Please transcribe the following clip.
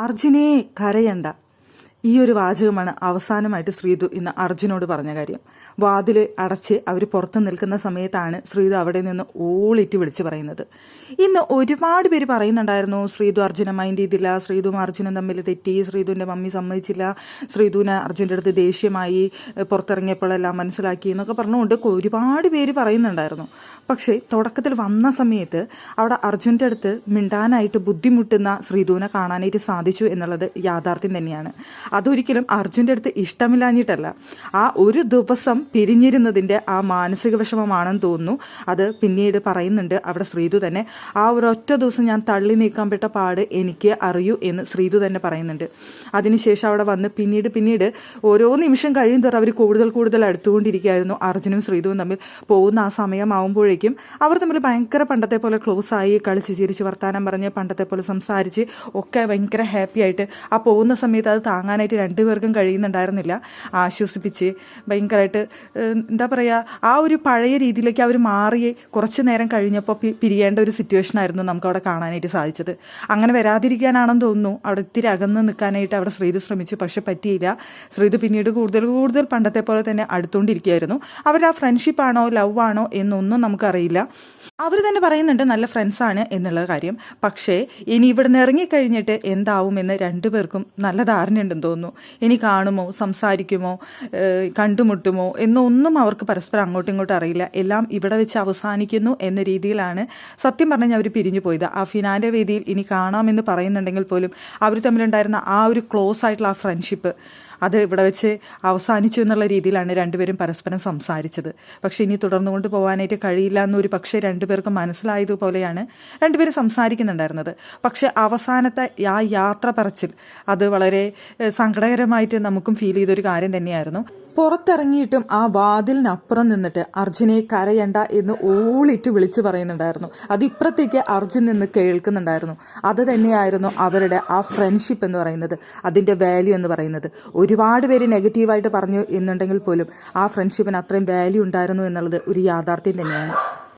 അർജുനേ കരയണ്ട. ഈ ഒരു വാചകമാണ് അവസാനമായിട്ട് ശ്രീതു ഇന്ന് അർജുനോട് പറഞ്ഞ കാര്യം. വാതിൽ അടച്ച് അവർ പുറത്ത് നിൽക്കുന്ന സമയത്താണ് ശ്രീതു അവിടെ നിന്ന് ഓളിറ്റ് വിളിച്ച് പറയുന്നത്. ഇന്ന് ഒരുപാട് പേര് പറയുന്നുണ്ടായിരുന്നു ശ്രീതു അർജുനെ മൈൻഡ് ചെയ്തില്ല, ശ്രീതുവും അർജുനും തമ്മിൽ തെറ്റി, ശ്രീതുവിൻ്റെ മമ്മി സമ്മതിച്ചില്ല, ശ്രീതുവിനെ അർജുൻ്റെ അടുത്ത് ദേഷ്യമായി പുറത്തിറങ്ങിയപ്പോഴെല്ലാം മനസ്സിലാക്കി എന്നൊക്കെ പറഞ്ഞുകൊണ്ട് ഒരുപാട് പേര് പറയുന്നുണ്ടായിരുന്നു. പക്ഷേ തുടക്കത്തിൽ വന്ന സമയത്ത് അവിടെ അർജുൻ്റെ അടുത്ത് മിണ്ടാനായിട്ട് ബുദ്ധിമുട്ടുന്ന ശ്രീതുവിനെ കാണാനായിട്ട് സാധിച്ചു എന്നുള്ളത് യാഥാർത്ഥ്യം തന്നെയാണ്. അതൊരിക്കലും അർജുൻ്റെ അടുത്ത് ഇഷ്ടമില്ലാഞ്ഞിട്ടല്ല, ആ ഒരു ദിവസം പിരിഞ്ഞിരുന്നതിൻ്റെ ആ മാനസിക വിഷമമാണെന്ന് തോന്നുന്നു. അത് പിന്നീട് പറയുന്നുണ്ട് അവിടെ ശ്രീതു തന്നെ. ആ ഒരൊറ്റ ദിവസം ഞാൻ തള്ളി നീക്കാൻ പെട്ട പാട് എനിക്ക് അറിയൂ എന്ന് ശ്രീതു തന്നെ പറയുന്നുണ്ട്. അതിനുശേഷം അവിടെ വന്ന് പിന്നീട് ഓരോ നിമിഷം കഴിയും തോറും അവർ കൂടുതൽ അടുത്തുകൊണ്ടിരിക്കുകയായിരുന്നു. അർജുനും ശ്രീതുവും തമ്മിൽ പോകുന്ന ആ സമയമാവുമ്പോഴേക്കും അവർ തമ്മിൽ ഭയങ്കര പണ്ടത്തെ പോലെ ക്ലോസ് ആയി, കളിച്ച് ചിരിച്ച് വർത്താനം പറഞ്ഞ് പണ്ടത്തെ പോലെ സംസാരിച്ച് ഒക്കെ ഭയങ്കര ഹാപ്പി ആയിട്ട് ആ പോകുന്ന സമയത്ത് അത് താങ്ങാനായിട്ട് രണ്ടുപേർക്കും കഴിയുന്നുണ്ടായിരുന്നില്ല. ആശ്വസിപ്പിച്ച് ഭയങ്കരമായിട്ട് എന്താ പറയുക, ആ ഒരു പഴയ രീതിയിലേക്ക് അവർ മാറി കുറച്ച് നേരം കഴിഞ്ഞപ്പോൾ പിരിയേണ്ട ഒരു സിറ്റുവേഷൻ ആയിരുന്നു നമുക്ക് അവിടെ കാണാനായിട്ട് സാധിച്ചത്. അങ്ങനെ വരാതിരിക്കാനാണെന്ന് തോന്നുന്നു അവിടെ ഇത്തിരി അകന്ന് നിൽക്കാനായിട്ട് അവിടെ ശ്രീതു ശ്രമിച്ചു. പക്ഷെ പറ്റിയില്ല. ശ്രീതു പിന്നീട് കൂടുതൽ പണ്ടത്തെ പോലെ തന്നെ അടുത്തുകൊണ്ടിരിക്കുകയായിരുന്നു. അവർ ആ ഫ്രണ്ട്ഷിപ്പാണോ ലവ് ആണോ എന്നൊന്നും നമുക്കറിയില്ല. അവർ തന്നെ പറയുന്നുണ്ട് നല്ല ഫ്രണ്ട്സാണ് എന്നുള്ള കാര്യം. പക്ഷേ ഇനി ഇവിടെ നിന്ന് ഇറങ്ങിക്കഴിഞ്ഞിട്ട് എന്താവുമെന്ന് രണ്ടുപേർക്കും നല്ല ധാരണയുണ്ടെന്ന് തോന്നുന്നു. ഇനി കാണുമോ, സംസാരിക്കുമോ, കണ്ടുമുട്ടുമോ എന്നൊന്നും അവർക്ക് പരസ്പരം അങ്ങോട്ടും ഇങ്ങോട്ടും അറിയില്ല. എല്ലാം ഇവിടെ വെച്ച് അവസാനിക്കുന്നു എന്ന രീതിയിലാണ് സത്യം പറഞ്ഞാൽ അവർ പിരിഞ്ഞു പോയത്. ആ ഫിനാൻ്റെ വേദിയിൽ ഇനി കാണാമെന്ന് പറയുന്നുണ്ടെങ്കിൽ പോലും അവർ തമ്മിലുണ്ടായിരുന്ന ആ ഒരു ക്ലോസ് ആയിട്ടുള്ള ആ ഫ്രണ്ട്ഷിപ്പ് അത് ഇവിടെ വെച്ച് അവസാനിച്ചു എന്നുള്ള രീതിയിലാണ് രണ്ടുപേരും പരസ്പരം സംസാരിച്ചത്. പക്ഷെ ഇനി തുടർന്നുകൊണ്ട് പോകാനായിട്ട് കഴിയില്ല എന്നൊരു പക്ഷേ രണ്ടുപേർക്കും മനസ്സിലായതുപോലെയാണ് രണ്ടുപേരും സംസാരിക്കുന്നുണ്ടായിരുന്നത്. പക്ഷെ അവസാനത്തെ ആ യാത്ര പറച്ചിൽ അത് വളരെ സങ്കടകരമായിട്ട് നമുക്കും ഫീൽ ചെയ്തൊരു കാര്യം തന്നെയായിരുന്നു. പുറത്തിറങ്ങിയിട്ടും ആ വാതിലിനപ്പുറം നിന്നിട്ട് അർജുനെ കരയണ്ട എന്ന് ഓളിട്ട് വിളിച്ചു പറയുന്നുണ്ടായിരുന്നു. അത് ഇപ്പുറത്തേക്ക് അർജുൻ നിന്ന് കേൾക്കുന്നുണ്ടായിരുന്നു. അത് തന്നെയായിരുന്നു അവരുടെ ആ ഫ്രണ്ട്ഷിപ്പ് എന്ന് പറയുന്നത്, അതിൻ്റെ വാല്യൂ എന്ന് പറയുന്നത്. ഒരുപാട് പേര് നെഗറ്റീവായിട്ട് പറഞ്ഞു എന്നുണ്ടെങ്കിൽ പോലും ആ ഫ്രണ്ട്ഷിപ്പിന് അത്രയും വാല്യൂ ഉണ്ടായിരുന്നു എന്നുള്ളത് ഒരു യാഥാർത്ഥ്യം തന്നെയാണ്.